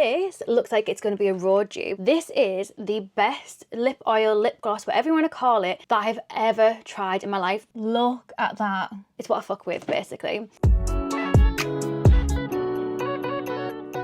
this looks like it's going to be a road dupe. This is the best lip oil, lip gloss, whatever you want to call it, that I've ever tried in my life. Look at that. It's what I fuck with, basically.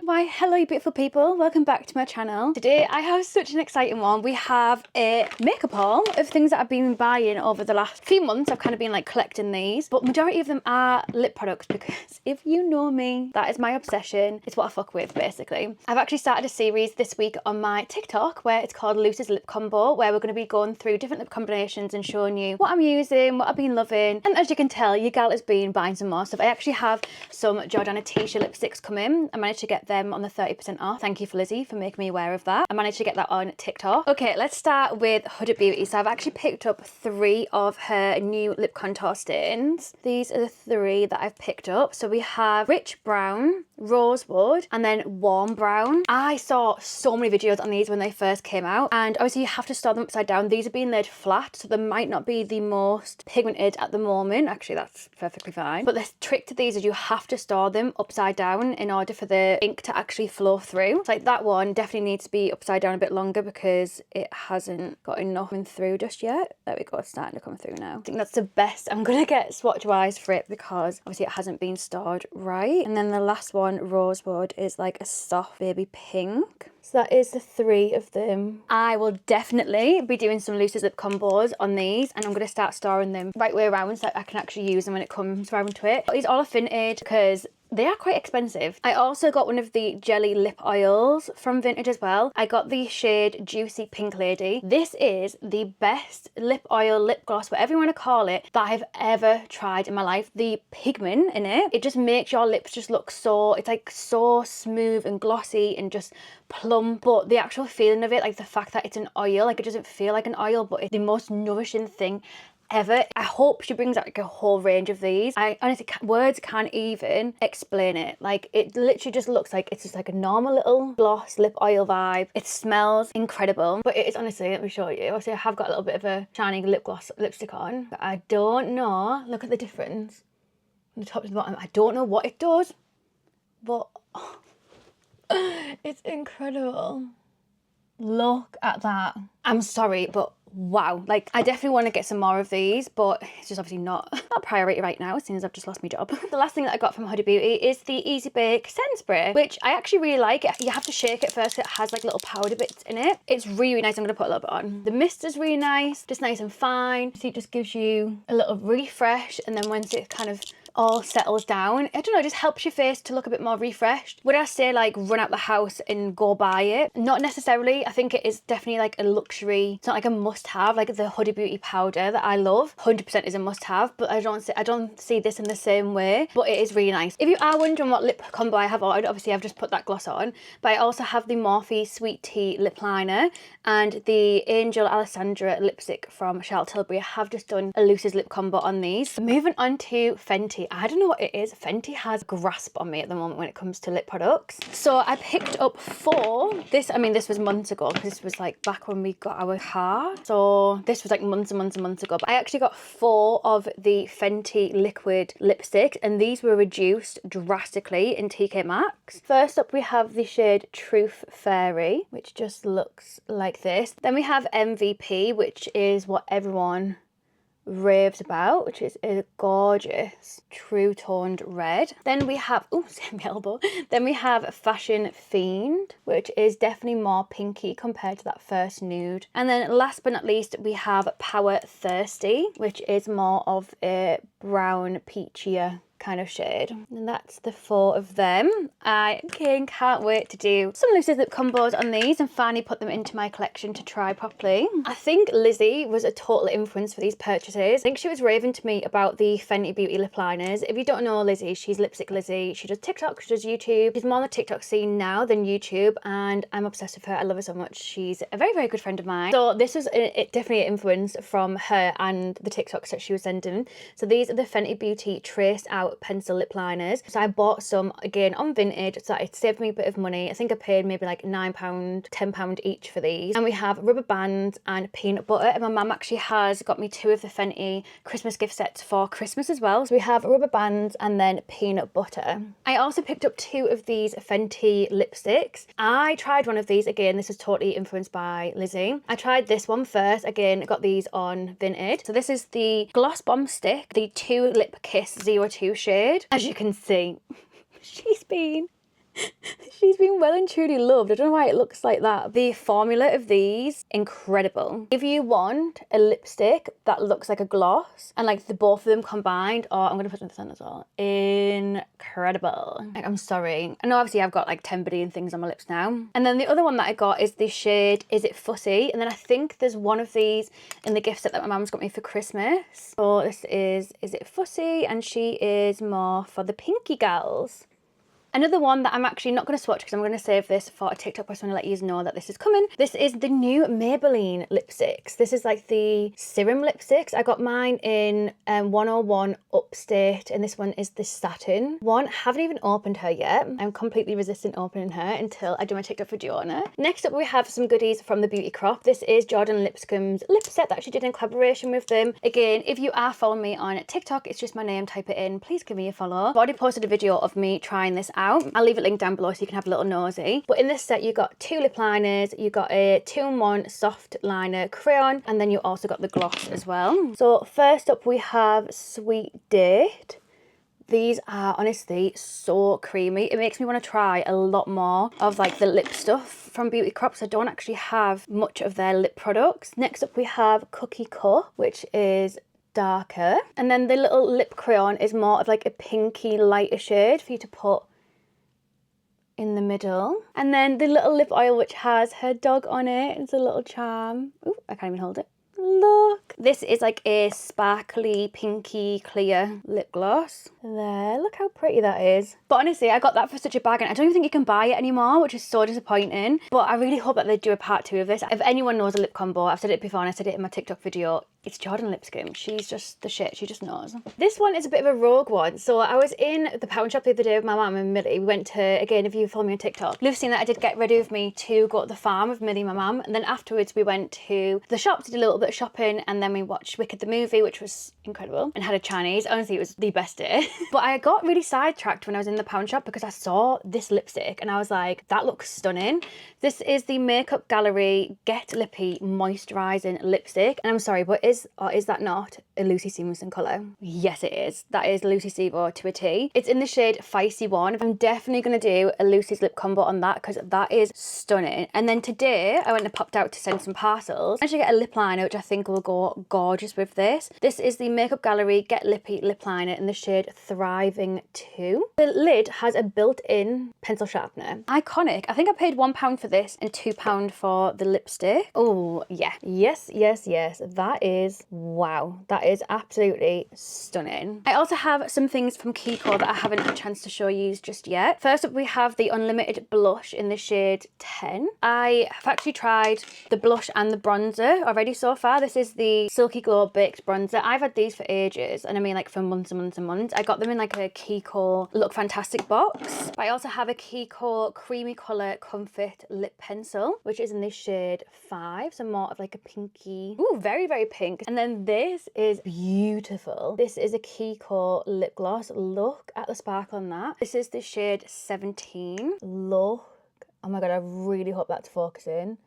Why, hello you beautiful people, welcome back to my channel. Today I have such an exciting one. We have a makeup haul of things that I've been buying over the last few months. I've kind of been like collecting these, but majority of them are lip products because if you know me, that is my obsession. It's what I fuck with, basically. I've actually started a series this week on my TikTok where it's called Luce's Lip Combo, where we're going to be going through different lip combinations and showing you what I'm using, what I've been loving. And as you can tell, your gal has been buying some more stuff. I actually have some Jordana Tisha lipsticks coming. I managed to get them on the 30% off. Thank you for Lizzie for making me aware of that. I managed to get that on TikTok. Okay, let's start with Huda Beauty. So I've actually picked up 3 of her new lip contour stains. These are the 3 that I've picked up. So we have Rich Brown, Rosewood, and then Warm Brown. I saw so many videos on these when they first came out, and obviously you have to store them upside down. These are being laid flat, so they might not be the most pigmented at the moment. Actually, that's perfectly fine. But the trick to these is you have to store them upside down in order for the ink to actually flow through. Like that one definitely needs to be upside down a bit longer because it hasn't got enough coming through just yet. There we go, it's starting to come through now. I think that's the best I'm gonna get swatch wise for it because obviously it hasn't been stored right. And then the last one, Rosewood, is like a soft baby pink. So that is the 3 of them. I will definitely be doing some Luce's lip combos on these, and I'm going to start storing them right way around so that I can actually use them when it comes around to it. But these all are vintage because they are quite expensive. I also got one of the jelly lip oils from Vintage as well. I got the shade Juicy Pink Lady. This is the best lip oil, lip gloss, whatever you want to call it, that I've ever tried in my life. The pigment in it, it just makes your lips just look so, it's like so smooth and glossy and just plump. But the actual feeling of it, like the fact that it's an oil, like it doesn't feel like an oil, but it's the most nourishing thing ever. I hope she brings out like a whole range of these. I honestly words can't even explain it. Like it literally just looks like it's just like a normal little gloss lip oil vibe. It smells incredible, but it is, honestly, let me show you. Obviously I have got a little bit of a shiny lip gloss lipstick on, but I don't know, look at the difference from the top to the bottom. I don't know what it does, but oh, it's incredible. Look at that. I'm sorry, but wow, like I definitely want to get some more of these, but it's just obviously not a priority right now since I've just lost my job. The last thing that I got from Huda Beauty is the Easy Bake Setting Spray, which I actually really like. You have to shake it first. It has like little powder bits in it. It's really nice. I'm going to put a little bit on. The mist is really nice, just nice and fine. So it just gives you a little refresh, and then once it kind of all settles down, I don't know, it just helps your face to look a bit more refreshed. Would I say like run out the house and go buy it? Not necessarily. I think it is definitely like a luxury. It's not like a must have, like the Huda Beauty powder that I love 100% is a must have, but I don't see this in the same way. But it is really nice. If you are wondering what lip combo I have ordered, obviously I've just put that gloss on, but I also have the Morphe Sweet Tea lip liner and the Angel Alessandra lipstick from Charlotte Tilbury. I have just done a Luce's lip combo on these. Moving on to Fenty. I don't know what it is. Fenty has a grasp on me at the moment when it comes to lip products. So I picked up 4. This was months ago because this was like back when we got our car. So this was like months and months and months ago. But I actually got 4 of the Fenty liquid lipsticks, and these were reduced drastically in TK Maxx. First up we have the shade Truth Fairy, which just looks like this. Then we have MVP, which is what everyone raves about, which is a gorgeous true toned red. Then we have, oh, my elbow. Then we have Fashion Fiend, which is definitely more pinky compared to that first nude. And then last but not least, we have Power Thirsty, which is more of a brown peachier kind of shade. And that's the 4 of them. I can't wait to do some Luce's lip combos on these and finally put them into my collection to try properly. I think Lizzie was a total influence for these purchases. I think she was raving to me about the Fenty Beauty lip liners. If you don't know Lizzie, she's Lipstick Lizzie. She does TikTok, she does YouTube. She's more on the TikTok scene now than YouTube, and I'm obsessed with her. I love her so much. She's a very, very good friend of mine. So this was definitely an influence from her and the TikToks that she was sending. So these are the Fenty Beauty Traced Out out pencil lip liners. So I bought some again on Vinted, so it saved me a bit of money. I think I paid maybe like £9, £10 each for these. And we have rubber bands and peanut butter. And my mum actually has got me 2 of the Fenty Christmas gift sets for Christmas as well. So we have rubber bands and then peanut butter. I also picked up 2 of these Fenty lipsticks. I tried one of these, again, this is totally influenced by Lizzie. I tried this one first, again, got these on Vinted. So this is the Gloss Bomb Stick, the 2 Lip Kiss 02 shade. As you can see, she's been well and truly loved. I don't know why it looks like that. The formula of these, incredible. If you want a lipstick that looks like a gloss and like the both of them combined, oh, I'm gonna put this on as well. Incredible. Like, I'm sorry. I know obviously I've got like 10 billion things on my lips now. And then the other one that I got is the shade Is It Fussy? And then I think there's one of these in the gift set that my mum's got me for Christmas. So this is It Fussy? And she is more for the pinky gals. Another one that I'm actually not going to swatch because I'm going to save this for a TikTok. I just want to let you know that this is coming. This is the new Maybelline lipsticks. This is like the serum lipsticks. I got mine in 101 Upstate, and this one is the satin one. Haven't even opened her yet. I'm completely resistant opening her until I do my TikTok video on her. Next up, we have some goodies from the Beauty Crop. This is Jordan Lipscomb's lip set that she did in collaboration with them. Again, if you are following me on TikTok, it's just my name, type it in. Please give me a follow. I've already posted a video of me trying this out. I'll leave a link down below so you can have a little nosy. But in this set, you got 2 lip liners, you got a 2-in-1 soft liner crayon, and then you also got the gloss as well. So first up, we have Sweet Date. These are honestly so creamy. It makes me want to try a lot more of like the lip stuff from Beauty Crop. So I don't actually have much of their lip products. Next up, we have Cookie Cup, which is darker. And then the little lip crayon is more of like a pinky lighter shade for you to put in the middle. And then the little lip oil, which has her dog on it. It's a little charm. Ooh, I can't even hold it. Look. This is like a sparkly, pinky, clear lip gloss. There, look how pretty that is. But honestly, I got that for such a bargain. I don't even think you can buy it anymore, which is so disappointing. But I really hope that they do a part 2 of this. If anyone knows a lip combo, I've said it before and I said it in my TikTok video, it's Jordan Lipscomb. She's just the shit. She just knows. This one is a bit of a rogue one. So I was in the pound shop the other day with my mum and Millie. We went to, again, if you follow me on TikTok, Luce seen that I did get ready with me to go to the farm with Millie, my mum. And then afterwards we went to the shops, did a little bit of shopping, and then we watched Wicked the movie, which was incredible, and had a Chinese. Honestly, it was the best day. But I got really sidetracked when I was in the pound shop because I saw this lipstick and I was like, that looks stunning. This is the Makeup Gallery Get Lippy Moisturising Lipstick. And I'm sorry, but is that not a LuceStephenson colour? Yes, it is. That is LuceStephenson to a T. It's in the shade Feisty 1. I'm definitely going to do a Luce's lip combo on that because that is stunning. And then today, I went and popped out to send some parcels. I actually get a lip liner, which I think will go gorgeous with this. This is the Makeup Gallery Get Lippy Lip Liner in the shade Thriving 2. The lid has a built-in pencil sharpener. Iconic. I think I paid £1 for this and £2 for the lipstick. Oh, yeah. Yes, yes, yes. That is, wow. That is absolutely stunning. I also have some things from Kiko that I haven't had a chance to show you just yet. First up, we have the Unlimited Blush in the shade 10. I have actually tried the blush and the bronzer already so far. This is the Silky Glow Baked Bronzer. I've had these for ages, and I mean like for months and months and months. I got them in like a Kiko Look Fantastic box. But I also have a Kiko Creamy Colour Comfort Lip Pencil, which is in the shade 5, so more of like a pinky, ooh, very, very pink. And then this is beautiful. This is a Kiko lip gloss. Look at the sparkle on that. This is the shade 17. Look. Oh my God, I really hope that's focusing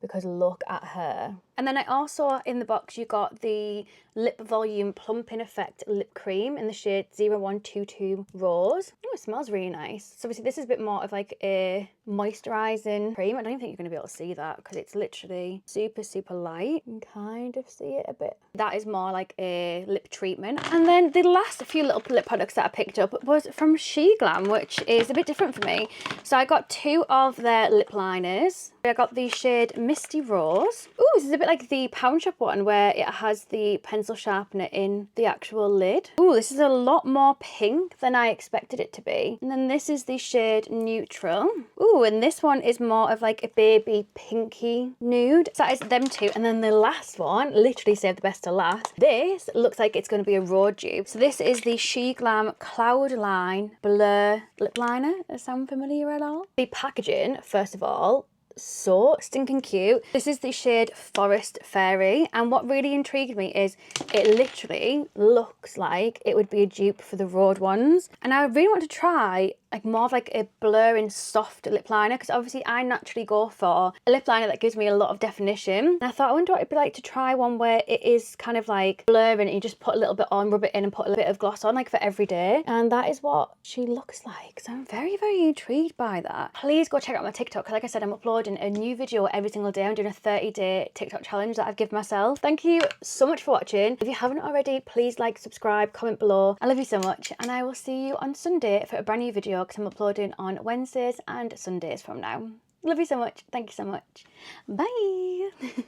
because look at her. And then I also, in the box, you got the Lip Volume Plumping Effect Lip Cream in the shade 0122 Rose. Oh, it smells really nice. So obviously this is a bit more of like a moisturising cream. I don't even think you're going to be able to see that because it's literally super, super light. You can kind of see it a bit. That is more like a lip treatment. And then the last few little lip products that I picked up was from Sheglam, which is a bit different for me. So I got 2 of their lip liners. I got the shade Misty Rose. Ooh, this is a bit like the Pound Shop one where it has the pencil sharpener in the actual lid. Ooh, this is a lot more pink than I expected it to be. And then this is the shade Neutral. Ooh, and this one is more of like a baby pinky nude. So that is them two. And then the last one, literally saved the best to last. This looks like it's going to be a raw dupe. So this is the Sheglam Cloud Line Blur Lip Liner. Does that sound familiar at all? The packaging, first of all, so stinking cute. This is the shade Forest Fairy, and what really intrigued me is it literally looks like it would be a dupe for the Rode ones, and I really want to try like more of like a blurring soft lip liner, because obviously I naturally go for a lip liner that gives me a lot of definition, and I thought I wonder what it'd be like to try one where it is kind of like blurring and you just put a little bit on, rub it in and put a bit of gloss on like for every day, and that is what she looks like. So I'm very intrigued by that. Please go check out my TikTok, because like I said, I'm uploading a new video every single day. I'm doing a 30-day TikTok challenge that I've given myself. Thank you so much for watching. If you haven't already, please like, subscribe, comment below. I love you so much, and I will see you on Sunday for a brand new video, because I'm uploading on Wednesdays and Sundays from now. Love you so much. Thank you so much. Bye.